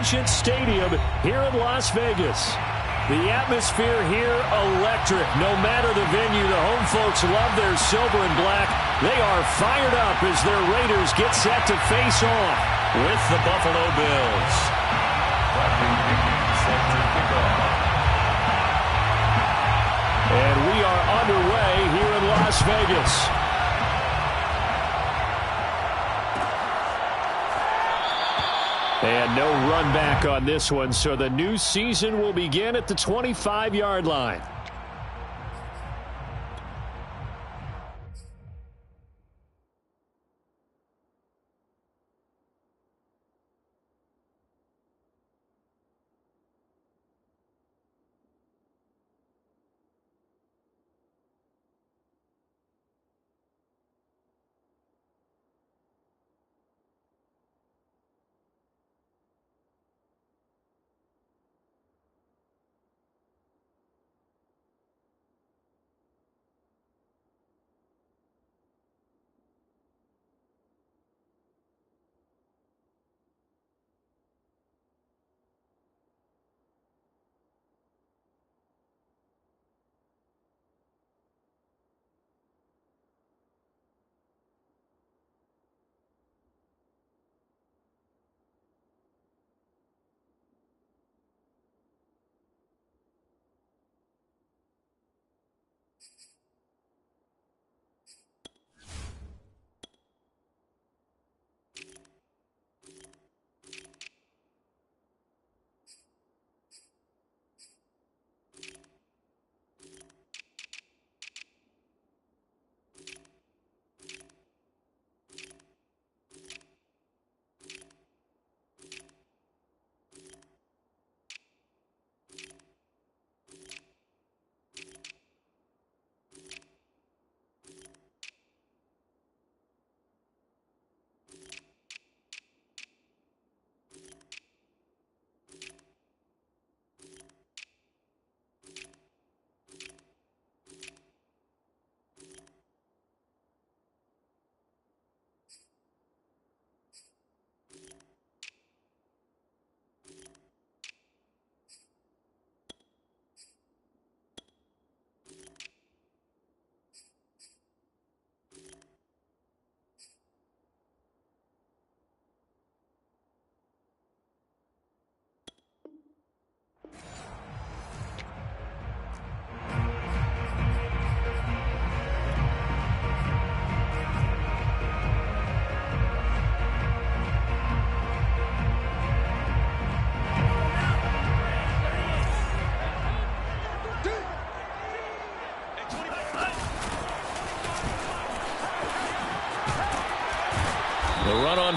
Allegiant Stadium here in Las Vegas. The atmosphere here electric. No matter the venue, the home folks love their silver and black. They are fired up as their Raiders get set to face off with the Buffalo Bills. And we are underway here in Las Vegas. And no run back on this one, so the new season will begin at the 25-yard line.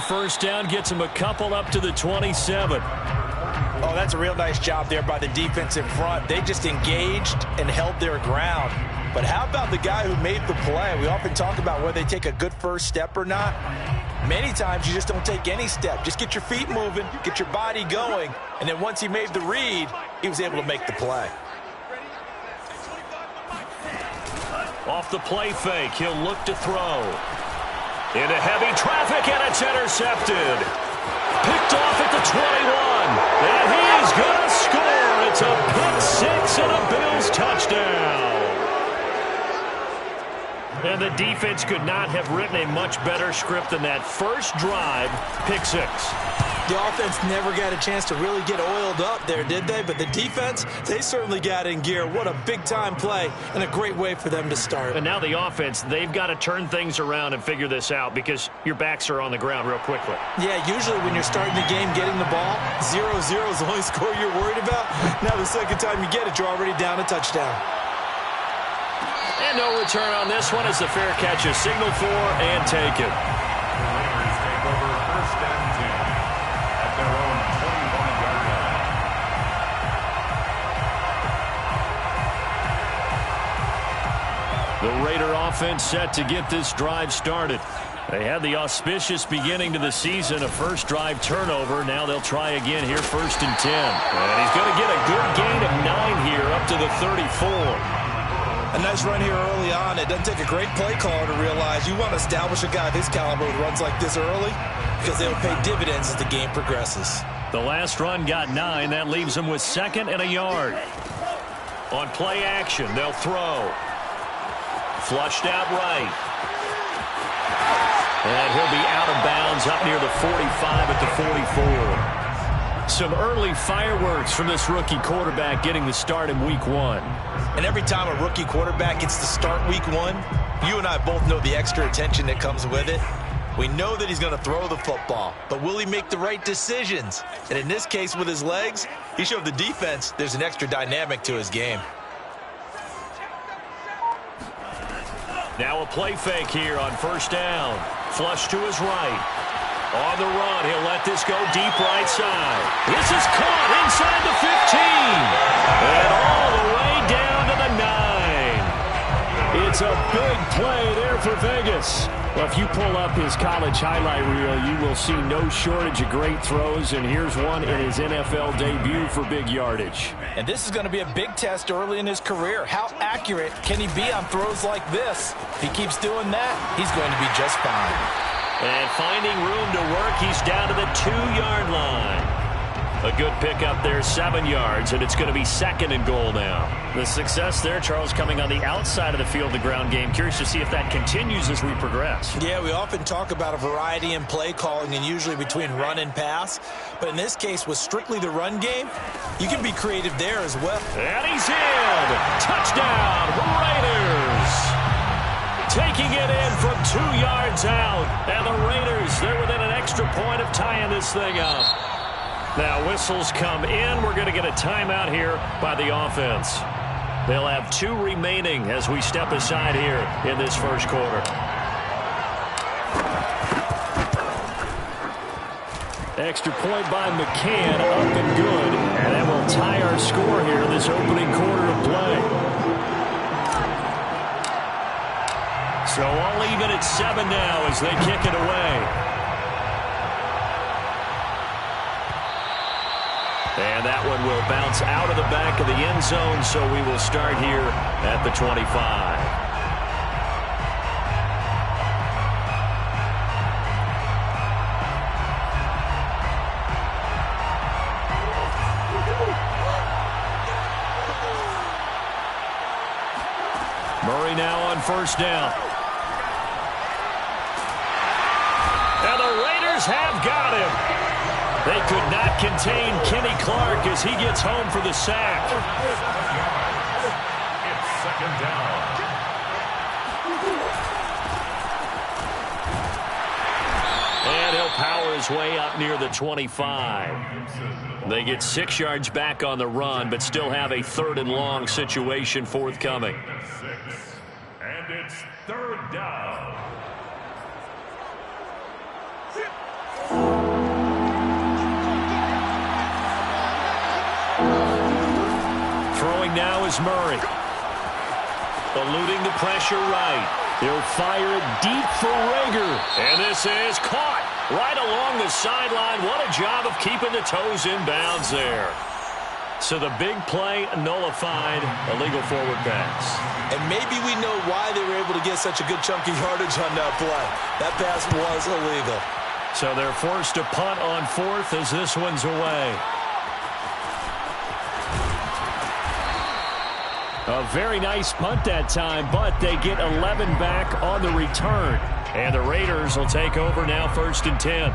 First down gets him a couple up to the 27. Oh, that's a real nice job there by the defense in front. They just engaged and held their ground. But how about the guy who made the play? We often talk about whether they take a good first step or not. Many times you just don't take any step. Just get your feet moving, get your body going, and then once he made the read, he was able to make the play. Off the play fake, he'll look to throw. Into heavy traffic, and it's intercepted. Picked off at the 21. And he's going to score. It's a pick six and a Bills touchdown. And the defense could not have written a much better script than that. First drive, pick six. The offense never got a chance to really get oiled up there, did they? But the defense, they certainly got in gear. What a big-time play and a great way for them to start. And now the offense, they've got to turn things around and figure this out because your backs are on the ground real quickly. Yeah, usually when you're starting the game getting the ball, 0-0 is the only score you're worried about. Now the second time you get it, you're already down a touchdown. And no return on this one as the fair catch is signaled for and taken. The Raider offense set to get this drive started. They had the auspicious beginning to the season, a first drive turnover. Now they'll try again here, 1st and 10. And he's going to get a good gain of 9 here up to the 34. A nice run here early on. It doesn't take a great play caller to realize you want to establish a guy of his caliber who runs like this early because they'll pay dividends as the game progresses. The last run got 9. That leaves him with 2nd and a yard. On play action, they'll throw. Flushed out right. And he'll be out of bounds up near the 45 at the 44. Some early fireworks from this rookie quarterback getting the start in week 1. And every time a rookie quarterback gets to start week 1, you and I both know the extra attention that comes with it. We know that he's going to throw the football, but will he make the right decisions? And in this case with his legs, he showed the defense there's an extra dynamic to his game. Now a play fake here on first down. Flush to his right. On the run, he'll let this go deep right side. This is caught inside the 15. And all the way down to the 9. It's a big play there for Vegas. Well, if you pull up his college highlight reel, you will see no shortage of great throws, and here's one in his NFL debut for big yardage. And this is going to be a big test early in his career. How accurate can he be on throws like this? If he keeps doing that, he's going to be just fine. And finding room to work, he's down to the 2-yard line. A good pickup there, 7 yards, and it's going to be 2nd and goal now. The success there, Charles, coming on the outside of the field, the ground game. Curious to see if that continues as we progress. Yeah, we often talk about a variety in play calling and usually between run and pass. But in this case, with strictly the run game, you can be creative there as well. And he's in! Touchdown, Raiders! Taking it in from 2 yards out. And the Raiders, they're within an extra point of tying this thing up. Now whistles come in. We're going to get a timeout here by the offense. They'll have 2 remaining as we step aside here in this first quarter. Extra point by McCann, up and good. And that will tie our score here in this opening quarter of play. So all even at 7 now as they kick it away. And that one will bounce out of the back of the end zone, so we will start here at the 25. Murray now on first down. And the Raiders have got him. They could not contain Kenny Clark as he gets home for the sack. It's 2nd down. And he'll power his way up near the 25. They get 6 yards back on the run, but still have a 3rd and long situation forthcoming. 6. And it's 3rd down. Throwing now is Murray. Eluding the pressure right. He'll fire it deep for Rager. And this is caught right along the sideline. What a job of keeping the toes in bounds there. So the big play nullified, illegal forward pass. And maybe we know why they were able to get such a good chunky yardage on that play. That pass was illegal. So they're forced to punt on 4th as this one's away. A very nice punt that time, but they get 11 back on the return. And the Raiders will take over now 1st and 10.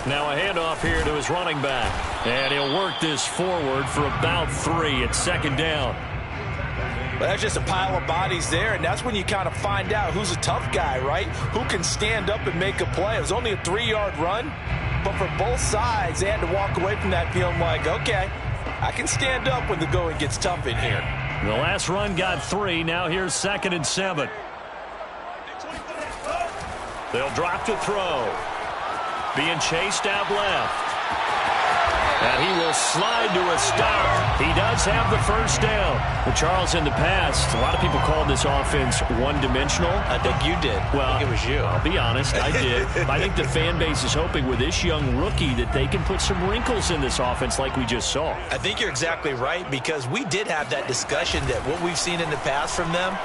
Now a handoff here to his running back. And he'll work this forward for about 3 at 2nd down. Well, that's just a pile of bodies there, and that's when you kind of find out who's a tough guy, right? Who can stand up and make a play. It was only a 3-yard run, but for both sides, they had to walk away from that feeling like, okay, I can stand up when the going gets tough in here. The last run got 3. Now here's 2nd and 7. They'll drop to throw. Being chased out left. And he will slide to a stop. He does have the first down. But Charles, in the past, a lot of people called this offense one-dimensional. I think you did. Well, I think it was you. I'll be honest, I did. I think the fan base is hoping with this young rookie that they can put some wrinkles in this offense like we just saw. I think you're exactly right, because we did have that discussion that what we've seen in the past from them,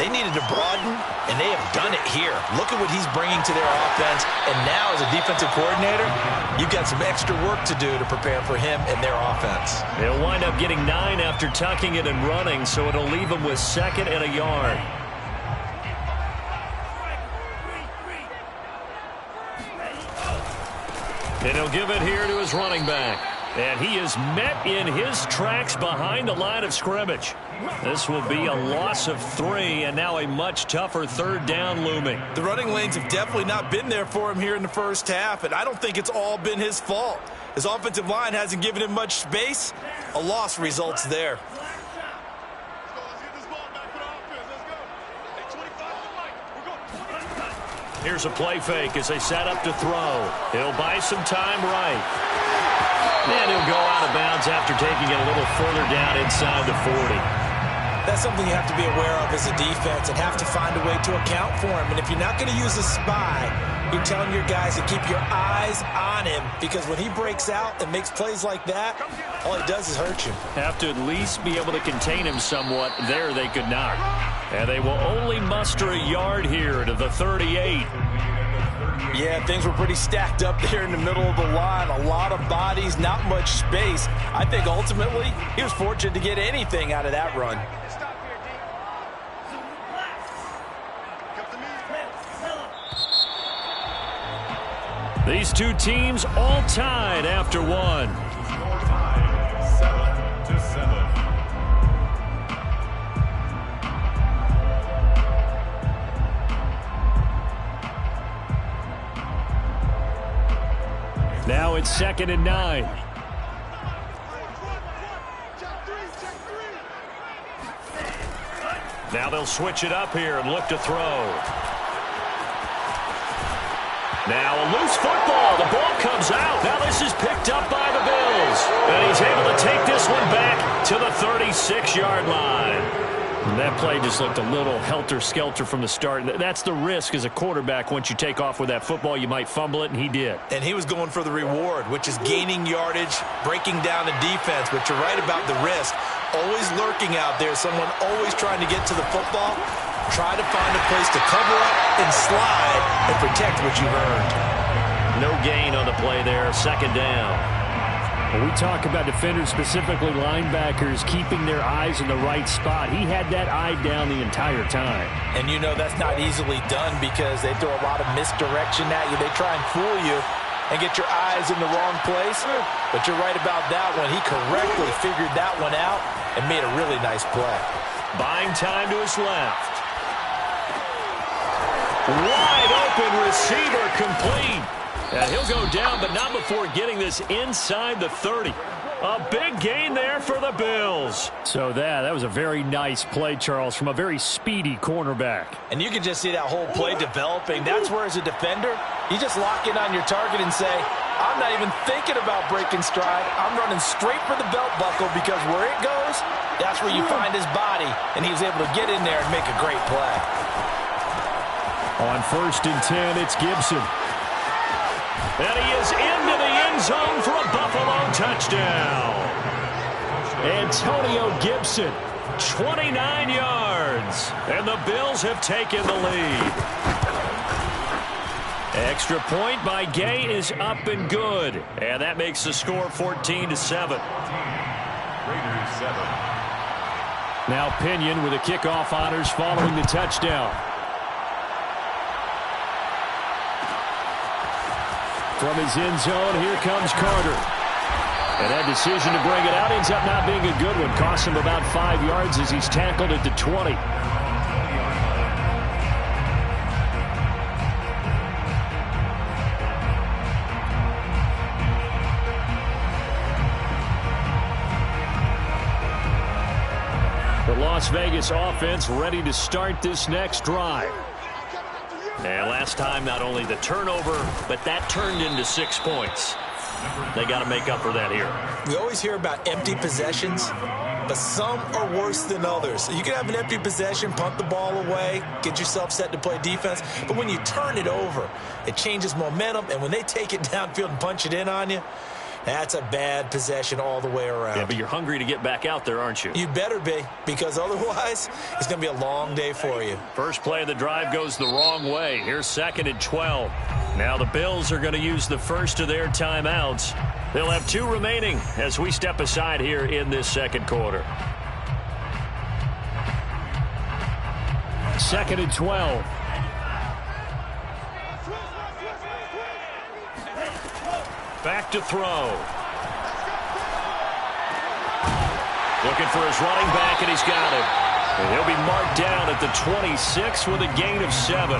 they needed to broaden, and they have done it here. Look at what he's bringing to their offense, and now as a defensive coordinator, you've got some extra work to do to prepare for him and their offense. They'll wind up getting 9 after tucking it and running, so it'll leave them with 2nd and a yard. And he'll give it here to his running back. And he is met in his tracks behind the line of scrimmage. This will be a loss of 3, and now a much tougher 3rd down looming. The running lanes have definitely not been there for him here in the first half, and I don't think it's all been his fault. His offensive line hasn't given him much space. A loss results there. Here's a play fake as they set up to throw. He'll buy some time right. And he'll go out of bounds after taking it a little further down inside the 40. That's something you have to be aware of as a defense and have to find a way to account for him. And if you're not going to use a spy, you're telling your guys to keep your eyes on him, because when he breaks out and makes plays like that, all he does is hurt you. Have to at least be able to contain him somewhat. There they could not. And they will only muster a yard here to the 38. Yeah, things were pretty stacked up there in the middle of the line. A lot of bodies, not much space. I think ultimately he was fortunate to get anything out of that run. These two teams all tied after 1. Tie 7-7. Now it's 2nd and 9. Now they'll switch it up here and look to throw. Now a loose football. The ball comes out. Now this is picked up by the Bills. And he's able to take this one back to the 36-yard line. And that play just looked a little helter-skelter from the start. That's the risk as a quarterback. Once you take off with that football, you might fumble it, and he did. And he was going for the reward, which is gaining yardage, breaking down the defense. But you're right about the risk. Always lurking out there, someone always trying to get to the football. Try to find a place to cover up and slide and protect what you've earned. No gain on the play there, 2nd down. When we talk about defenders, specifically linebackers, keeping their eyes in the right spot, he had that eye down the entire time. And you know that's not easily done because they throw a lot of misdirection at you. They try and fool you and get your eyes in the wrong place. But you're right about that one. He correctly figured that one out and made a really nice play. Buying time to his left. Wide open receiver complete. And he'll go down, but not before getting this inside the 30. A big gain there for the Bills. So that was a very nice play, Charles, from a very speedy cornerback. And you can just see that whole play developing. That's where, as a defender, you just lock in on your target and say, I'm not even thinking about breaking stride. I'm running straight for the belt buckle, because where it goes, that's where you find his body. And he was able to get in there and make a great play. On 1st and 10, it's Gibson. And he is into the end zone for a Buffalo touchdown. Antonio Gibson, 29 yards. And the Bills have taken the lead. Extra point by Gay is up and good. And that makes the score 14-7. Raiders 7. Now Pinion with the kickoff honors following the touchdown. From his end zone, here comes Carter. And that decision to bring it out ends up not being a good one. Costs him about 5 yards as he's tackled at the 20. The Las Vegas offense ready to start this next drive. And last time, not only the turnover, but that turned into 6 points. They got to make up for that here. We always hear about empty possessions, but some are worse than others. You can have an empty possession, punt the ball away, get yourself set to play defense, but when you turn it over, it changes momentum, and when they take it downfield and punch it in on you, that's a bad possession all the way around. Yeah, but you're hungry to get back out there, aren't you? You better be, because otherwise, it's going to be a long day for you. First play of the drive goes the wrong way. Here's 2nd and 12. Now the Bills are going to use the first of their timeouts. They'll have 2 remaining as we step aside here in this second quarter. 2nd and 12. Back to throw. Looking for his running back, and he's got it. And he'll be marked down at the 26 with a gain of 7.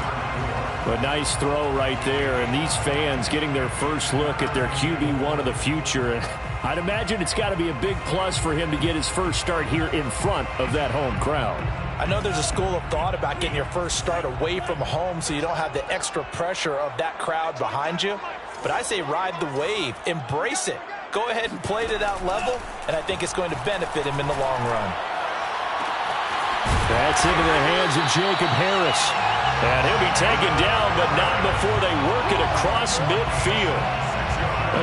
A nice throw right there, and these fans getting their first look at their QB1 of the future. And I'd imagine it's got to be a big plus for him to get his first start here in front of that home crowd. I know there's a school of thought about getting your first start away from home so you don't have the extra pressure of that crowd behind you. But I say ride the wave, embrace it. Go ahead and play to that level, and I think it's going to benefit him in the long run. That's into the hands of Jacob Harris. And he'll be taken down, but not before they work it across midfield.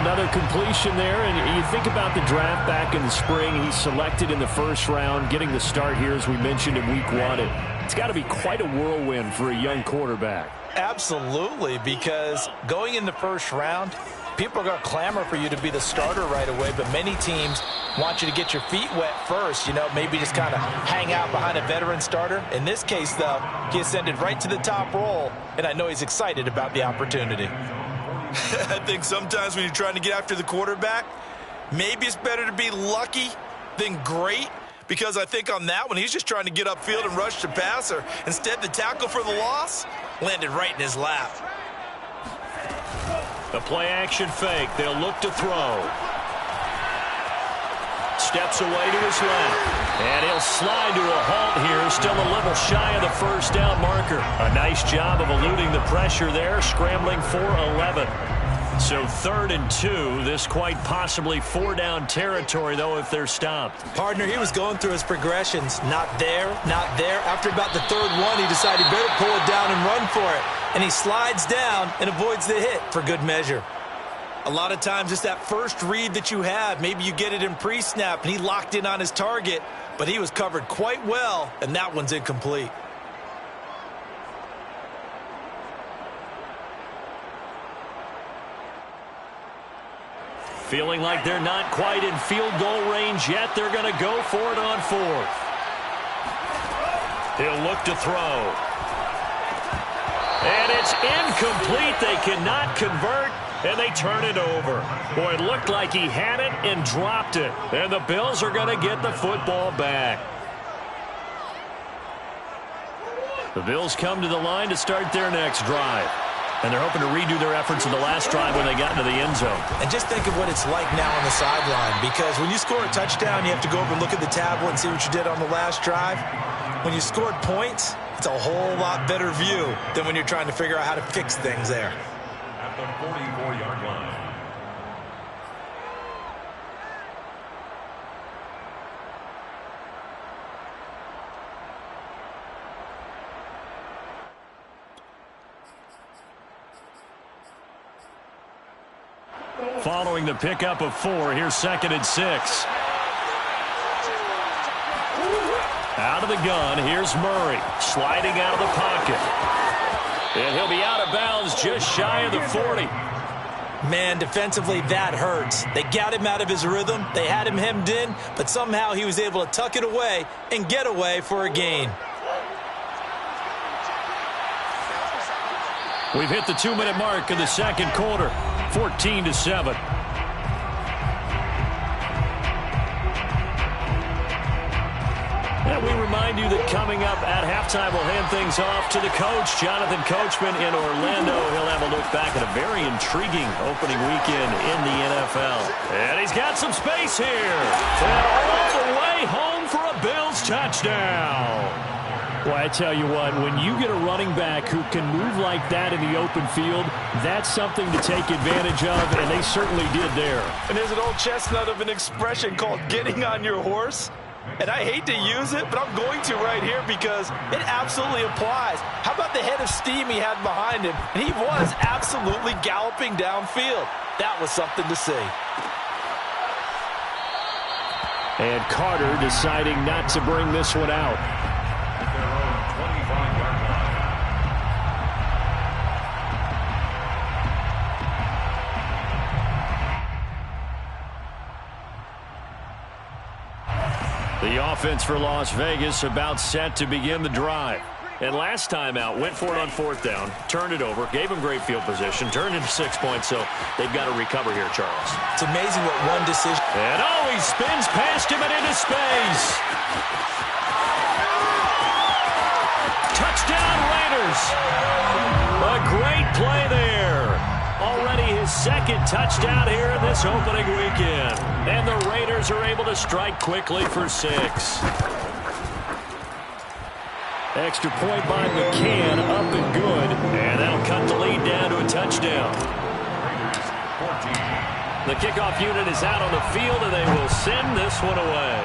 Another completion there, and you think about the draft back in the spring. He's selected in the first round, getting the start here, as we mentioned, in week 1. It's got to be quite a whirlwind for a young quarterback. Absolutely, because going in the first round, people are going to clamor for you to be the starter right away, but many teams want you to get your feet wet first, maybe just kind of hang out behind a veteran starter. In this case, though, he ascended right to the top role, and I know he's excited about the opportunity. I think sometimes when you're trying to get after the quarterback, maybe it's better to be lucky than great, because I think on that one, he's just trying to get upfield and rush the passer. Instead, the tackle for the loss landed right in his lap. The play-action fake. They'll look to throw. Steps away to his left. And he'll slide to a halt here. Still a little shy of the first down marker. A nice job of eluding the pressure there. Scrambling for 11. So 3rd and 2. This quite possibly 4-down territory, though, if they're stopped. Partner, he was going through his progressions. Not there, not there. After about the 3rd one, he decided he better pull it down and run for it. And he slides down and avoids the hit for good measure. A lot of times it's that first read that you have. Maybe you get it in pre-snap, and he locked in on his target, but he was covered quite well, and that one's incomplete. Feeling like they're not quite in field goal range yet. They're going to go for it on 4th. He'll look to throw. And it's incomplete. They cannot convert, and they turn it over. Boy, it looked like he had it and dropped it. And the Bills are going to get the football back. The Bills come to the line to start their next drive. And they're hoping to redo their efforts in the last drive when they got into the end zone. And just think of what it's like now on the sideline, because when you score a touchdown, you have to go over and look at the tablet and see what you did on the last drive. When you scored points, it's a whole lot better view than when you're trying to figure out how to fix things there. At the 44-yard line. Following the pickup of 4, here's 2nd and 6. Out of the gun, here's Murray, sliding out of the pocket. And he'll be out of bounds just shy of the 40. Man, defensively, that hurts. They got him out of his rhythm. They had him hemmed in, but somehow he was able to tuck it away and get away for a gain. We've hit the 2-minute mark in the second quarter, 14-7. And we remind you that coming up at halftime, we'll hand things off to the coach, Jonathan Coachman in Orlando. He'll have a look back at a very intriguing opening weekend in the NFL. And he's got some space here. And all the way home for a Bills touchdown. Well, I tell you what, when you get a running back who can move like that in the open field, that's something to take advantage of, and they certainly did there. And there's an old chestnut of an expression called getting on your horse. And I hate to use it, but I'm going to right here because it absolutely applies. How about the head of steam he had behind him? And he was absolutely galloping downfield. That was something to see. And Carter deciding not to bring this one out. The offense for Las Vegas about set to begin the drive. And last time out, went for it on 4th down, turned it over, gave them great field position, turned into 6 points, so they've got to recover here, Charles. It's amazing what one decision. And he spins past him and into space. Touchdown, Raiders. A great play there. Already his second touchdown here in this opening weekend. And the Raiders are able to strike quickly for 6. Extra point by McCann, up and good. And that'll cut the lead down to a touchdown. The kickoff unit is out on the field, and they will send this one away.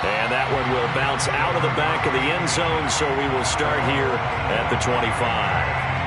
And that one will bounce out of the back of the end zone, so we will start here at the 25.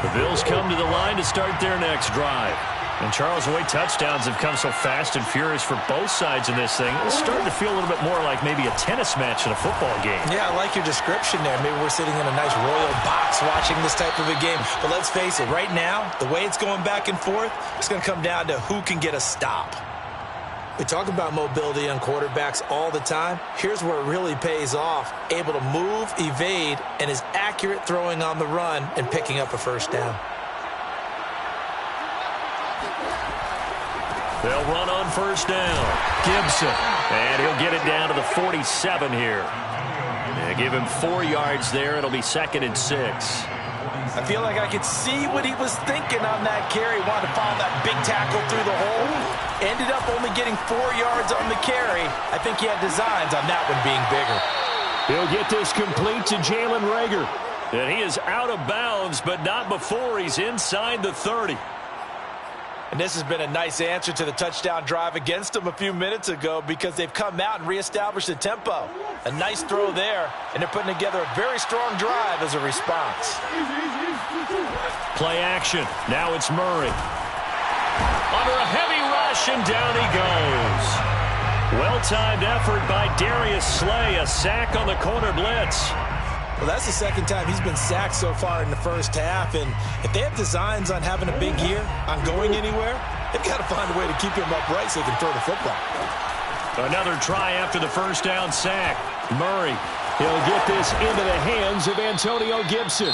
The Bills come to the line to start their next drive. And Charles, the way touchdowns have come so fast and furious for both sides in this thing, it's starting to feel a little bit more like maybe a tennis match in a football game. Yeah, I like your description there. Maybe we're sitting in a nice royal box watching this type of a game. But let's face it, right now, the way it's going back and forth, it's going to come down to who can get a stop. We talk about mobility on quarterbacks all the time. Here's where it really pays off. Able to move, evade, and is accurate throwing on the run and picking up a first down. They'll run on first down. Gibson. And he'll get it down to the 47 here. And give him 4 yards there. It'll be 2nd and 6. I feel like I could see what he was thinking on that carry. Wanted to follow that big tackle through the hole. Ended up only getting 4 yards on the carry. I think he had designs on that one being bigger. He'll get this complete to Jalen Reagor. And he is out of bounds, but not before he's inside the 30. And this has been a nice answer to the touchdown drive against them a few minutes ago because they've come out and reestablished the tempo. A nice throw there, and they're putting together a very strong drive as a response. Play action. Now it's Murray. Under a heavy rush, and down he goes. Well-timed effort by Darius Slay. A sack on the corner blitz. Well, that's the second time he's been sacked so far in the first half, and if they have designs on having a big year, on going anywhere, they've got to find a way to keep him upright so he can throw the football. Another try after the first down sack. Murray, he'll get this into the hands of Antonio Gibson.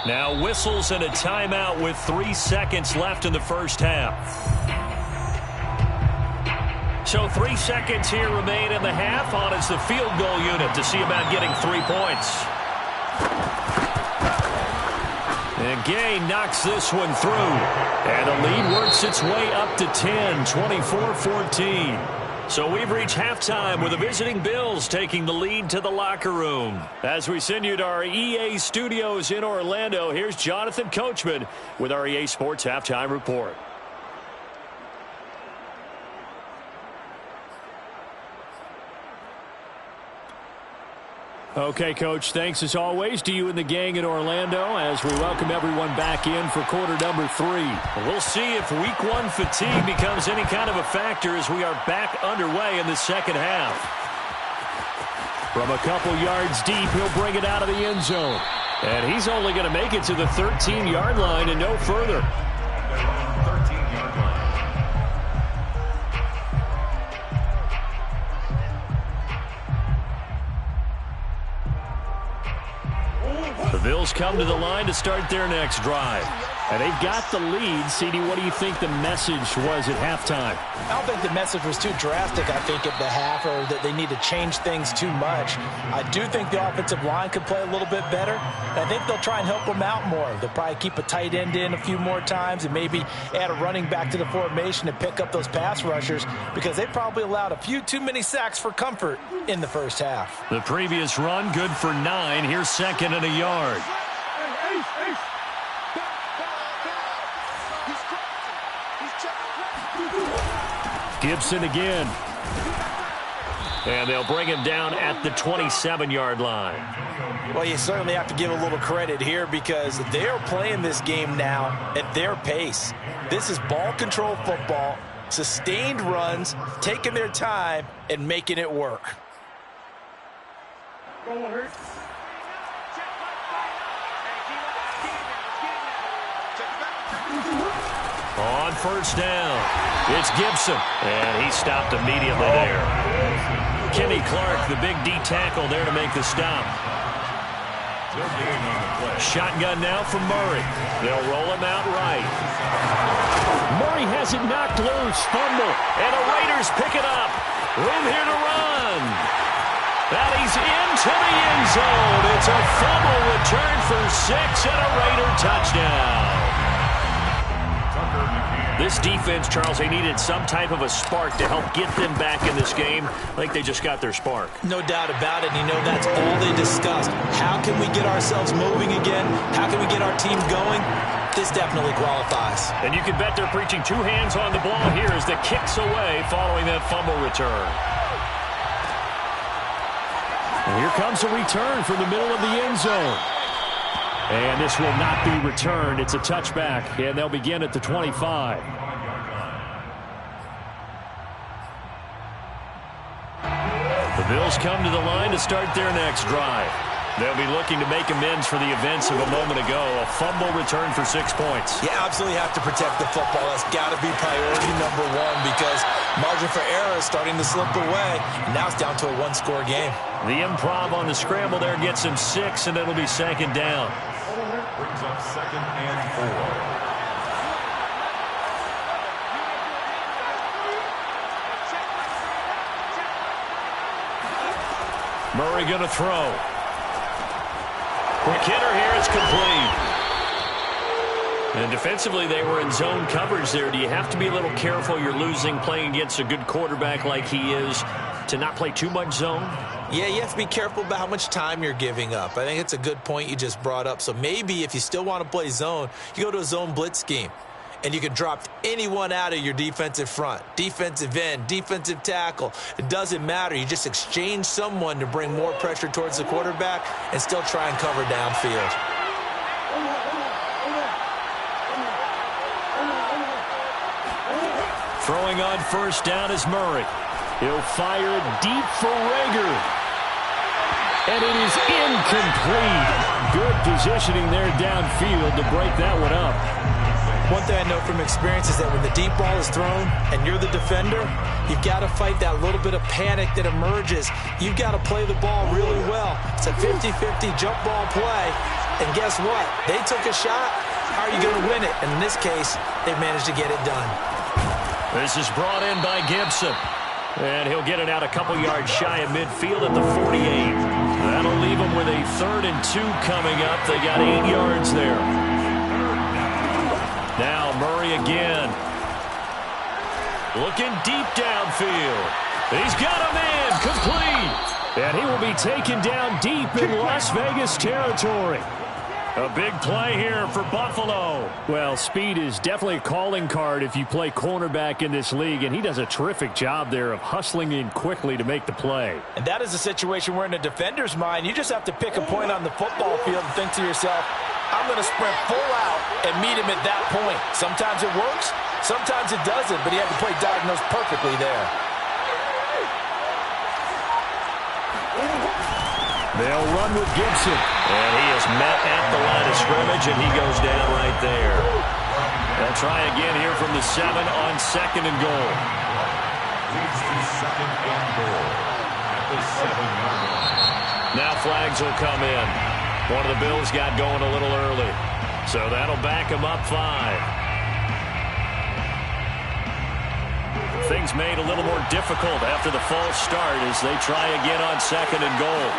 Now whistles and a timeout with 3 seconds left in the first half. So 3 seconds here remain in the half. On is the field goal unit to see about getting 3 points. And Gay knocks this one through. And the lead works its way up to 10, 24-14. So we've reached halftime with the visiting Bills taking the lead to the locker room. As we send you to our EA studios in Orlando, here's Jonathan Coachman with our EA Sports Halftime Report. Okay, Coach, thanks as always to you and the gang in Orlando as we welcome everyone back in for quarter number 3. We'll see if week 1 fatigue becomes any kind of a factor as we are back underway in the second half. From a couple yards deep, he'll bring it out of the end zone. And he's only going to make it to the 13-yard line and no further. The Bills come to the line to start their next drive. And they've got the lead. CD, what do you think the message was at halftime? I don't think the message was too drastic, I think, at the half, or that they need to change things too much. I do think the offensive line could play a little bit better. And I think they'll try and help them out more. They'll probably keep a tight end in a few more times and maybe add a running back to the formation and pick up those pass rushers, because they probably allowed a few too many sacks for comfort in the first half. The previous run, good for 9. Here's 2nd and a yard. Gibson again. And they'll bring him down at the 27-yard line. Well, you certainly have to give a little credit here, because they are playing this game now at their pace. This is ball control football, sustained runs, taking their time and making it work. On first down, it's Gibson, and he stopped immediately there. Kenny Clark, the big D tackle there to make the stop. Shotgun now from Murray. They'll roll him out right. Murray has it knocked loose, fumble, and the Raiders pick it up. Room here to run. And he's into the end zone. It's a fumble return for 6 and a Raider touchdown. This defense, Charles, they needed some type of a spark to help get them back in this game. I think they just got their spark. No doubt about it. And you know, that's all they discussed. How can we get ourselves moving again? How can we get our team going? This definitely qualifies. And you can bet they're preaching 2 hands on the ball here as the kick's away following that fumble return. And here comes a return from the middle of the end zone. And this will not be returned. It's a touchback, and they'll begin at the 25. The Bills come to the line to start their next drive. They'll be looking to make amends for the events of a moment ago. A fumble return for 6 points. You absolutely have to protect the football. That's got to be priority number 1, because margin for error is starting to slip away. Now it's down to a 1-score game. The improv on the scramble there gets him 6, and it'll be 2nd down. Brings up 2nd and 4. Murray going to throw. Quick hitter here. It's complete. And defensively, they were in zone coverage there. Do you have to be a little careful? You're losing playing against a good quarterback like he is to not play too much zone? Yeah, you have to be careful about how much time you're giving up. I think it's a good point you just brought up. So maybe if you still want to play zone, you go to a zone blitz scheme. And you can drop anyone out of your defensive front, defensive end, defensive tackle. It doesn't matter. You just exchange someone to bring more pressure towards the quarterback and still try and cover downfield. Throwing on first down is Murray. He'll fire deep for Rager. And it is incomplete. Good positioning there downfield to break that one up. One thing I know from experience is that when the deep ball is thrown and you're the defender, you've got to fight that little bit of panic that emerges. You've got to play the ball really well. It's a 50-50 jump ball play. And guess what? They took a shot. How are you going to win it? And in this case, they've managed to get it done. This is brought in by Gibson. And he'll get it out a couple yards shy of midfield at the 48. That'll leave them with a 3rd and 2 coming up. They got 8 yards there. Now Murray again. Looking deep downfield. He's got a man complete. And he will be taken down deep in Las Vegas territory. A big play here for Buffalo. Well, speed is definitely a calling card if you play cornerback in this league, and he does a terrific job there of hustling in quickly to make the play. And that is a situation where in a defender's mind, you just have to pick a point on the football field and think to yourself, I'm going to sprint full out and meet him at that point. Sometimes it works, sometimes it doesn't, but you have to play diagnosed perfectly there. They'll run with Gibson. And he is met at the line of scrimmage, and he goes down right there. They'll try again here from the 7 on 2nd and goal. Leads to 2nd and goal at the 7-yard line. Now flags will come in. One of the Bills got going a little early. So that'll back him up 5. Things made a little more difficult after the false start as they try again on 2nd and goal.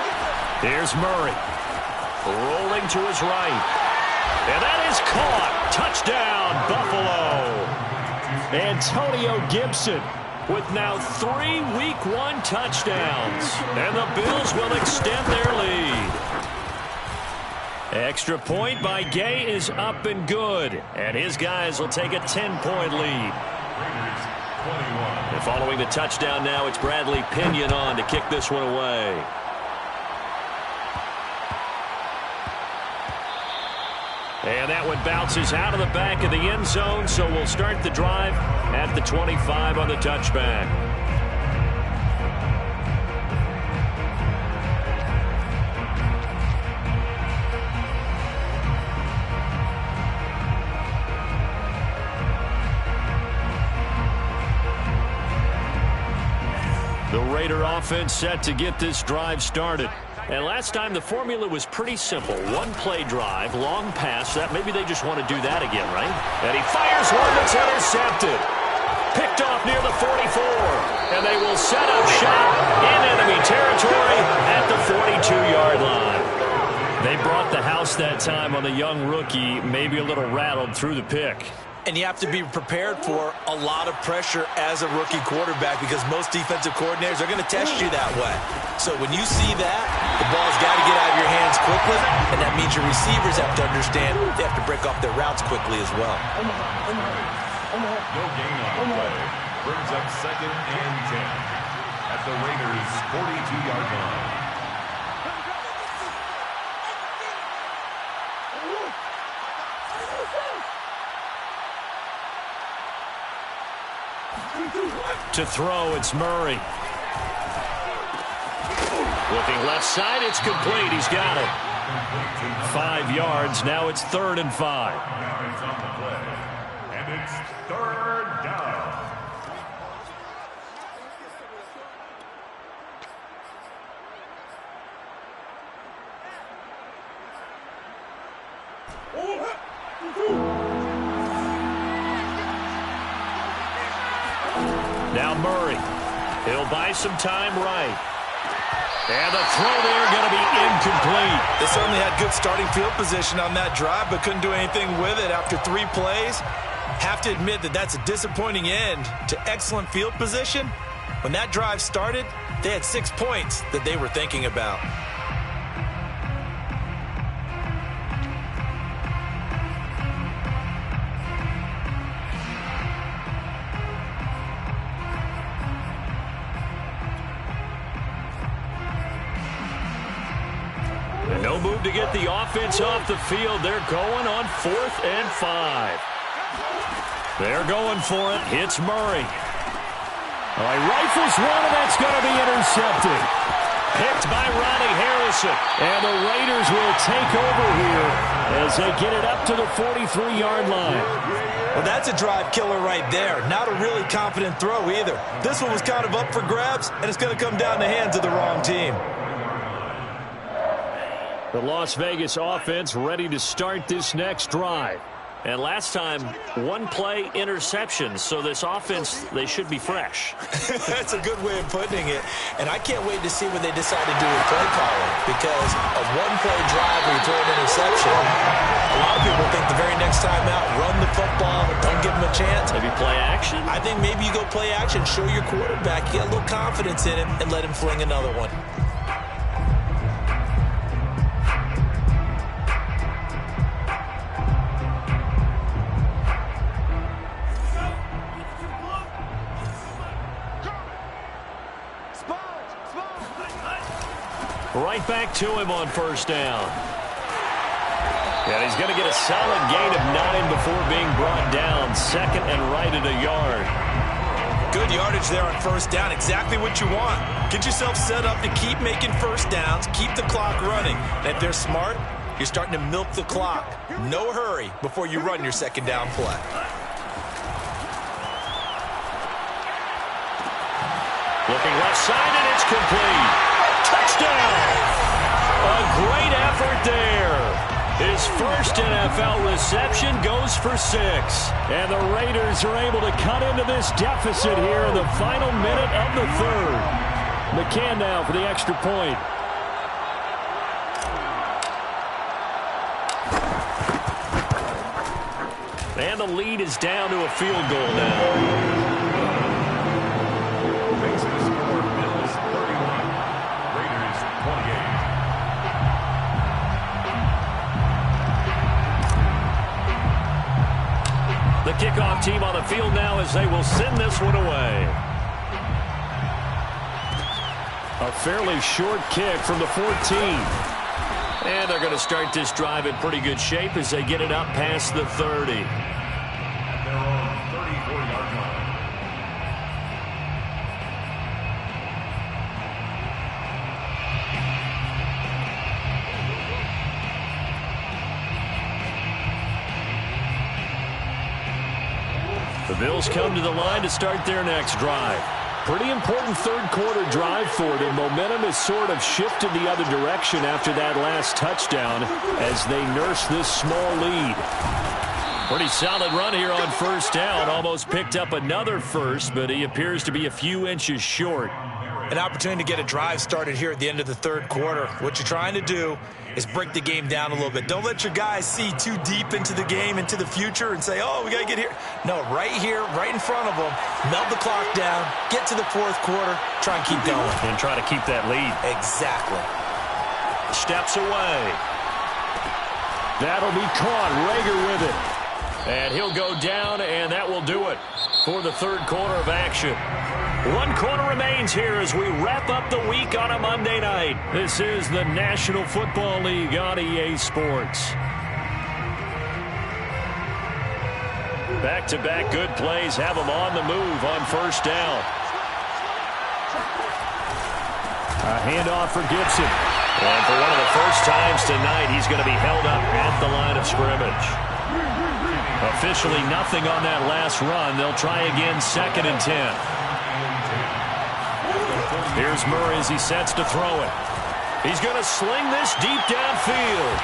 Here's Murray. Rolling to his right. And that is caught. Touchdown, Buffalo. Antonio Gibson with now 3 Week 1 touchdowns. And the Bills will extend their lead. Extra point by Gay is up and good. And his guys will take a 10-point lead. And following the touchdown now, it's Bradley Pinion on to kick this one away. And that one bounces out of the back of the end zone, so we'll start the drive at the 25 on the touchback. The Raider offense set to get this drive started. And last time the formula was pretty simple. 1-play drive, long pass. That maybe they just want to do that again, right? And he fires one that's intercepted. Picked off near the 44. And they will set up shop in enemy territory at the 42-yard line. They brought the house that time on the young rookie, maybe a little rattled through the pick. And you have to be prepared for a lot of pressure as a rookie quarterback because most defensive coordinators are going to test you that way. So when you see that, the ball's got to get out of your hands quickly, and that means your receivers have to understand they have to break off their routes quickly as well. No gain on the play. Brings up 2nd and 10 at the Raiders' 42-yard line. To throw, it's Murray. Looking left side, it's complete. He's got it. 5 yards. Now it's 3rd and 5. And it's 3rd down. Now Murray. He'll buy some time right. And the throw there going to be incomplete. They certainly had good starting field position on that drive, but couldn't do anything with it after 3 plays. Have to admit that that's a disappointing end to excellent field position. When that drive started, they had 6 points that they were thinking about. No move to get the offense off the field. They're going on 4th and 5. They're going for it. It's Murray. All right, rifles one, and that's going to be intercepted. Picked by Ronnie Harrison. And the Raiders will take over here as they get it up to the 43-yard line. Well, that's a drive killer right there. Not a really confident throw either. This one was kind of up for grabs, and it's going to come down the hands of the wrong team. The Las Vegas offense ready to start this next drive. And last time, 1-play interception. So this offense, they should be fresh. That's a good way of putting it. And I can't wait to see what they decide to do with play calling. Because a 1-play drive where you throw an interception, a lot of people think the very next time out, run the football, don't give them a chance. Maybe play action? I think maybe you go play action, show your quarterback, you get a little confidence in him, and let him fling another one. Right back to him on 1st down. And he's going to get a solid gain of 9 before being brought down. 2nd and right at a yard. Good yardage there on 1st down. Exactly what you want. Get yourself set up to keep making 1st downs. Keep the clock running. And if they're smart, you're starting to milk the clock. No hurry before you run your 2nd down play. Looking left side, and it's complete. Touchdown! A great effort there. His first NFL reception goes for 6. And the Raiders are able to cut into this deficit here in the final minute of the third. McCann now for the extra point. And the lead is down to a field goal now. Makes the score Bills 31, Raiders 28. The kickoff team on the field now as they will send this one away. A fairly short kick from the 14. And they're going to start this drive in pretty good shape as they get it up past the 30. At their own 34-yard line. The Bills come to the line to start their next drive. Pretty important third-quarter drive for them. Momentum has sort of shifted the other direction after that last touchdown as they nurse this small lead. Pretty solid run here on first down. Almost picked up another first, but he appears to be a few inches short. An opportunity to get a drive started here at the end of the third quarter. What you're trying to do is break the game down a little bit. Don't let your guys see too deep into the game, into the future, and say, oh, we got to get here. No, right here, right in front of them, melt the clock down, get to the fourth quarter, try and keep going. And try to keep that lead. Exactly. Steps away. That'll be caught. Rager with it. And he'll go down, and that will do it for the third quarter of action. 1 quarter remains here as we wrap up the week on a Monday night. This is the National Football League on EA Sports. Back-to-back good plays have them on the move on first down. A handoff for Gibson. And for one of the first times tonight, he's going to be held up at the line of scrimmage. Officially nothing on that last run. They'll try again, 2nd and 10. Here's Murray as he sets to throw it. He's going to sling this deep downfield.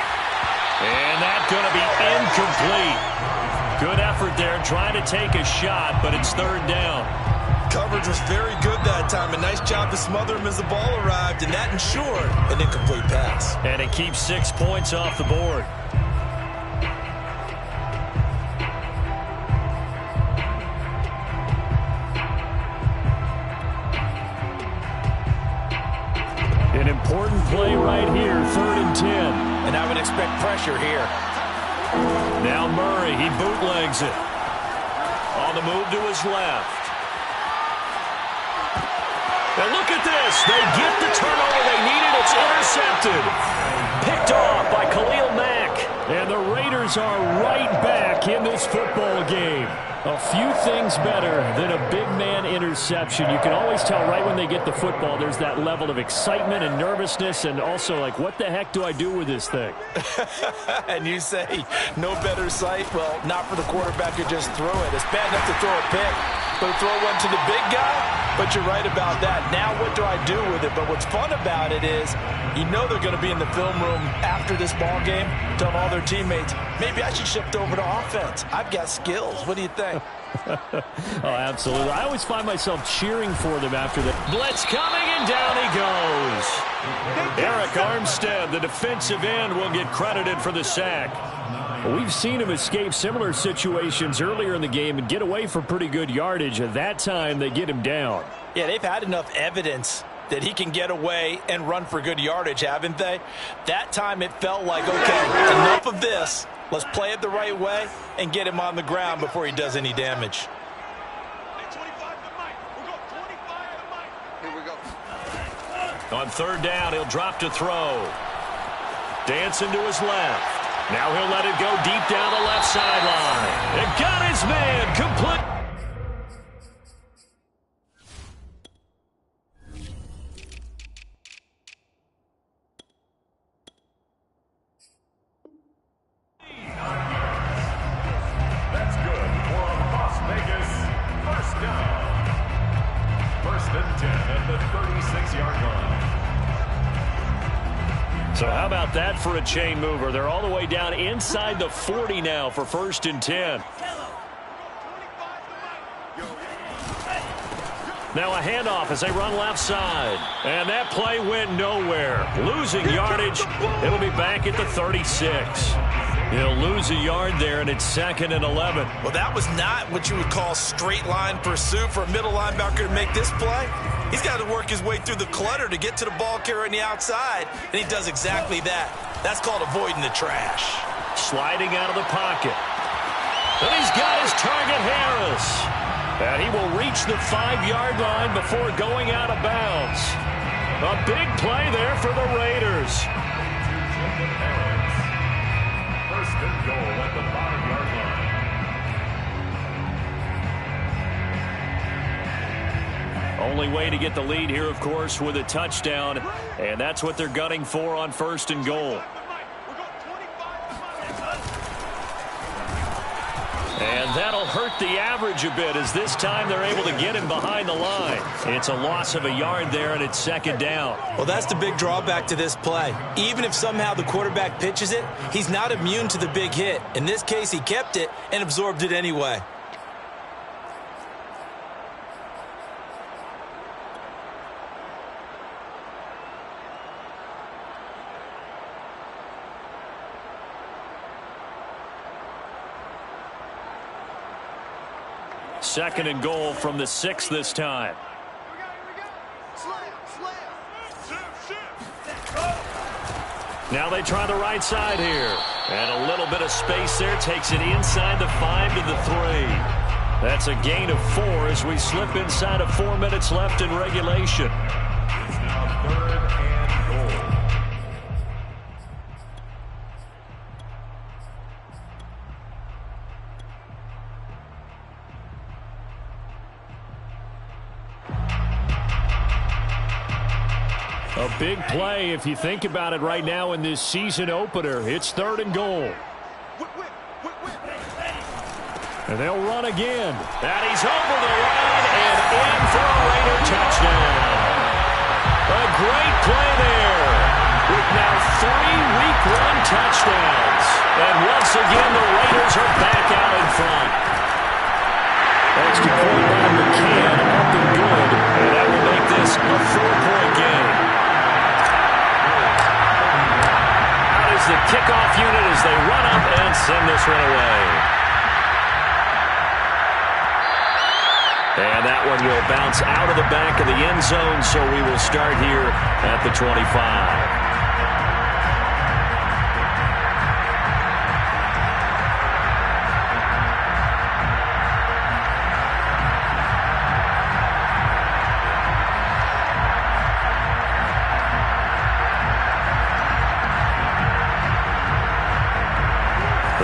And that's going to be incomplete. Good effort there trying to take a shot, but it's third down. Coverage was very good that time. A nice job to smother him as the ball arrived, and that ensured an incomplete pass. And it keeps 6 points off the board. An important play right here, 3rd and 10. And I would expect pressure here. Now Murray, he bootlegs it. On the move to his left. And look at this. They get the turnover they needed. It's intercepted. Picked off by Khalil Mack. And the Raiders are right back in this football game. A few things better than a big man interception. You can always tell right when they get the football, there's that level of excitement and nervousness, and also like, what the heck do I do with this thing? And you say, no better sight? Well, not for the quarterback who just threw it. It's bad enough to throw a pick, but to throw one to the big guy? But you're right about that. Now what do I do with it? But what's fun about it is, you know they're going to be in the film room after this ball game, telling all their teammates, maybe I should shift over to offense. I've got skills. What do you think? Oh, absolutely. I always find myself cheering for them after the blitz coming, and down he goes. Eric Armstead, the defensive end, will get credited for the sack. Well, we've seen him escape similar situations earlier in the game and get away for pretty good yardage. At that time, they get him down. Yeah, they've had enough evidence that he can get away and run for good yardage, haven't they? That time it felt like, okay, enough of this. Let's play it the right way and get him on the ground before he does any damage. On third down, he'll drop to throw. Dancing to his left. Now he'll let it go deep down the left sideline. And got his man complete. That's good for Las Vegas. First down. 1st and 10 at the 36-yard line. So how about that for a chain mover? They're all the way down inside the 40 now for 1st and 10. Now a handoff as they run left side. And that play went nowhere. Losing yardage. It'll be back at the 36. He'll lose a yard there, and it's 2nd and 11. Well, that was not what you would call straight line pursuit for a middle linebacker to make this play. He's got to work his way through the clutter to get to the ball carrier on the outside, and he does exactly that. That's called avoiding the trash. Sliding out of the pocket. And he's got his target, Harris. And he will reach the 5-yard line before going out of bounds. A big play there for the Raiders. First and goal at the 5-yard line. Only way to get the lead here, of course, with a touchdown. And that's what they're gunning for on 1st and goal. And that'll hurt the average a bit as this time they're able to get him behind the line. It's a loss of a yard there, and it's 2nd down. Well, that's the big drawback to this play. Even if somehow the quarterback pitches it, he's not immune to the big hit. In this case, he kept it and absorbed it anyway. Second and goal from the 6 this time. Now they try the right side here. And a little bit of space there. Takes it inside the 5 to the 3. That's a gain of 4 as we slip inside of 4 minutes left in regulation. It's now 3rd and goal. A big play if you think about it right now in this season opener. It's 3rd and goal. And they'll run again. And he's over the line and in for a Raider touchdown. A great play there with now 3 week 1 touchdowns. And once again, the Raiders are back out in front. That's deployed by McCann, up and good. And that will make this a 4-point game. The kickoff unit as they run up and send this one away. And that one will bounce out of the back of the end zone, so we will start here at the 25.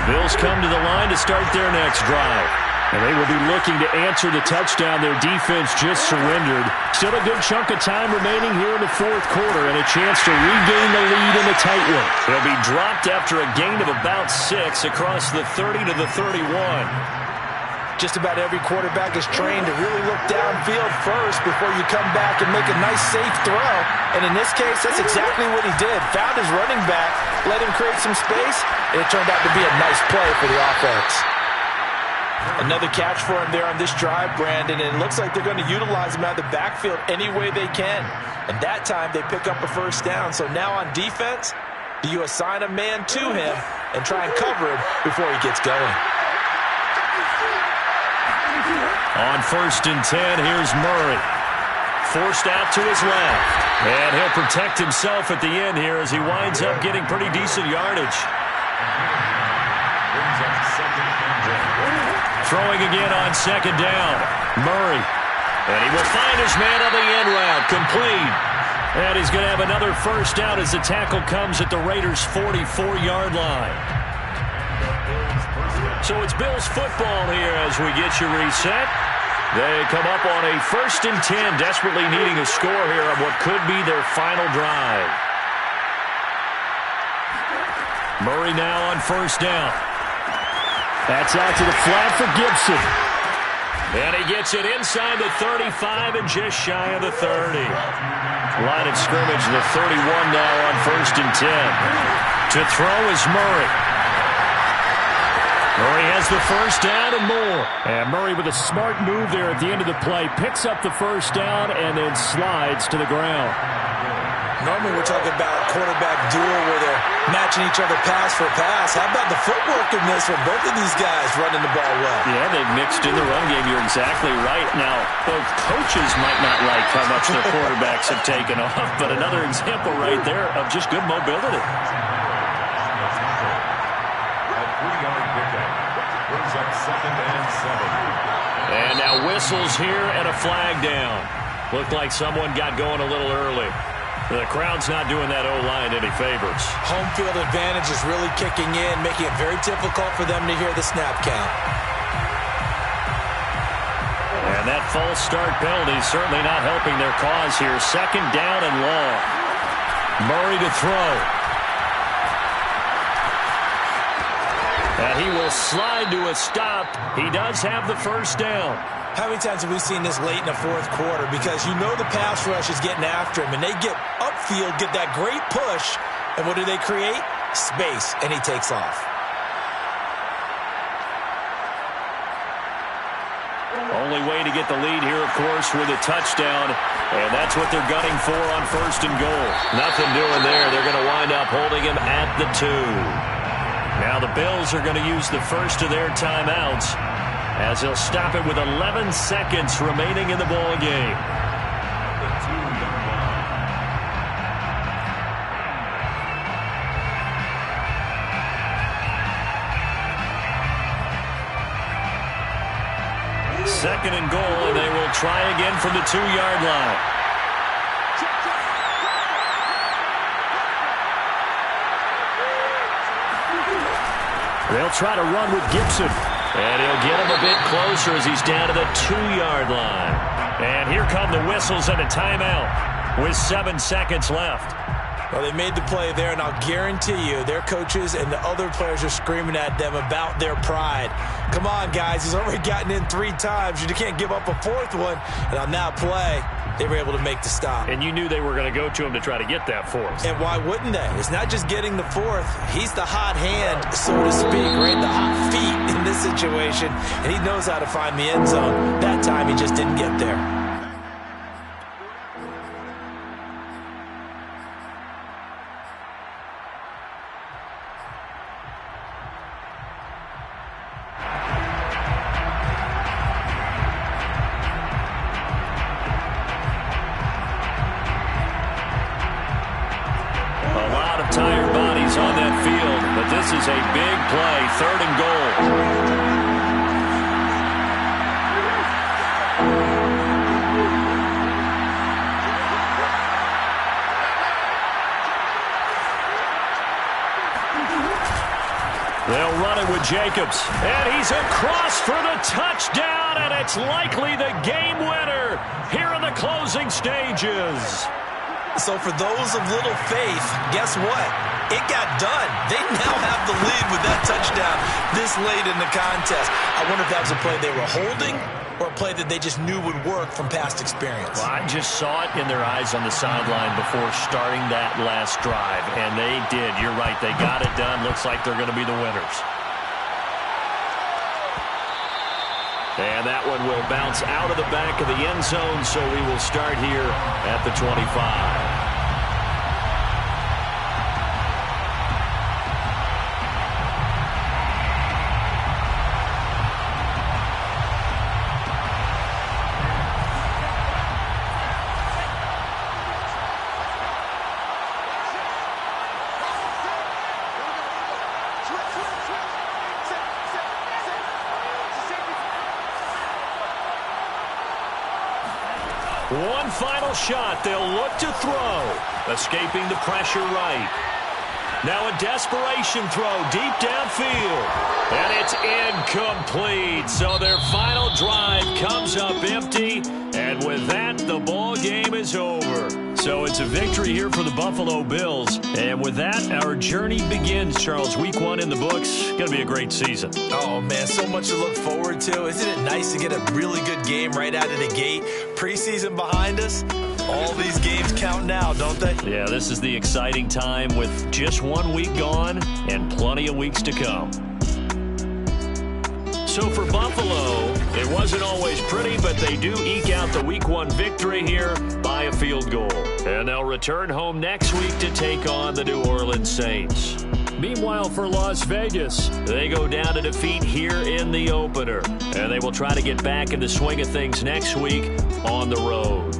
Bills come to the line to start their next drive. And they will be looking to answer the touchdown their defense just surrendered. Still a good chunk of time remaining here in the 4th quarter and a chance to regain the lead in a tight one. They'll be dropped after a gain of about 6 across the 30 to the 31. Just about every quarterback is trained to really look downfield first before you come back and make a nice, safe throw. And in this case, that's exactly what he did. Found his running back, let him create some space, and it turned out to be a nice play for the offense. Another catch for him there on this drive, Brandon, and it looks like they're going to utilize him out of the backfield any way they can. And that time, they pick up a 1st down. So now on defense, do you assign a man to him and try and cover him before he gets going? On 1st and 10, here's Murray. Forced out to his left. And he'll protect himself at the end here as he winds up getting pretty decent yardage. Throwing again on 2nd down. Murray. And he will find his man on the end route. Complete. And he's going to have another 1st down as the tackle comes at the Raiders' 44-yard line. So it's Bills football here as we get you reset. They come up on a 1st and 10, desperately needing a score here on what could be their final drive. Murray now on 1st down. That's out to the flat for Gibson. And he gets it inside the 35 and just shy of the 30. Line of scrimmage, the 31 now on 1st and 10. To throw is Murray. Murray has the first down and more. And Murray with a smart move there at the end of the play. Picks up the first down and then slides to the ground. Normally we're talking about a quarterback duel where they're matching each other pass for pass. How about the footwork in this from both of these guys running the ball well? Yeah, they've mixed in the run game. You're exactly right. Now, both coaches might not like how much their quarterbacks have taken off, but another example right there of just good mobility. Brings up 2nd and 7. And now whistles here and a flag down. Looked like someone got going a little early. The crowd's not doing that O-line any favors. Home field advantage is really kicking in, making it very difficult for them to hear the snap count. And that false start penalty is certainly not helping their cause here. 2nd down and long. Murray to throw. And he will slide to a stop. He does have the first down. How many times have we seen this late in the 4th quarter? Because you know the pass rush is getting after him, and they get upfield, get that great push, and what do they create? Space, and he takes off. Only way to get the lead here, of course, with a touchdown, and that's what they're gunning for on 1st and goal. Nothing doing there. They're going to wind up holding him at the 2. Now the Bills are going to use the first of their timeouts as they'll stop it with 11 seconds remaining in the ball game. The 2-yard line. 2nd and goal, and they will try again from the 2-yard line. They'll try to run with Gibson. And he'll get him a bit closer as he's down to the 2-yard line. And here come the whistles and a timeout with 7 seconds left. Well, they made the play there, and I'll guarantee you their coaches and the other players are screaming at them about their pride. Come on, guys. He's already gotten in 3 times. You can't give up a 4th one. And on that play, they were able to make the stop. And you knew they were going to go to him to try to get that 4th. And why wouldn't they? It's not just getting the 4th. He's the hot hand, so to speak, right? The hot feet in this situation. And he knows how to find the end zone. That time, he just didn't get there. Tired bodies on that field, but this is a big play, 3rd and goal. They'll run it with Jacobs, and he's across for the touchdown, and it's likely the game winner here in the closing stages. So for those of little faith, guess what? It got done. They now have the lead with that touchdown this late in the contest. I wonder if that was a play they were holding or a play that they just knew would work from past experience. Well, I just saw it in their eyes on the sideline before starting that last drive, and they did. You're right. They got it done. Looks like they're going to be the winners. And that one will bounce out of the back of the end zone, so we will start here at the 25. One final shot. They'll look to throw. Escaping the pressure right. Now a desperation throw deep downfield. And it's incomplete. So their final drive comes up empty. And with that, the ball game is over. So it's a victory here for the Buffalo Bills. And with that, our journey begins, Charles. Week 1 in the books. Going to be a great season. Oh, man, so much to look forward to. Isn't it nice to get a really good game right out of the gate? Preseason behind us. All these games count now, don't they? Yeah, this is the exciting time with just 1 week gone and plenty of weeks to come. So for Buffalo, it wasn't always pretty, but they do eke out the Week 1 victory here by a field goal. And they'll return home next week to take on the New Orleans Saints. Meanwhile, for Las Vegas, they go down to defeat here in the opener. And they will try to get back in the swing of things next week on the road.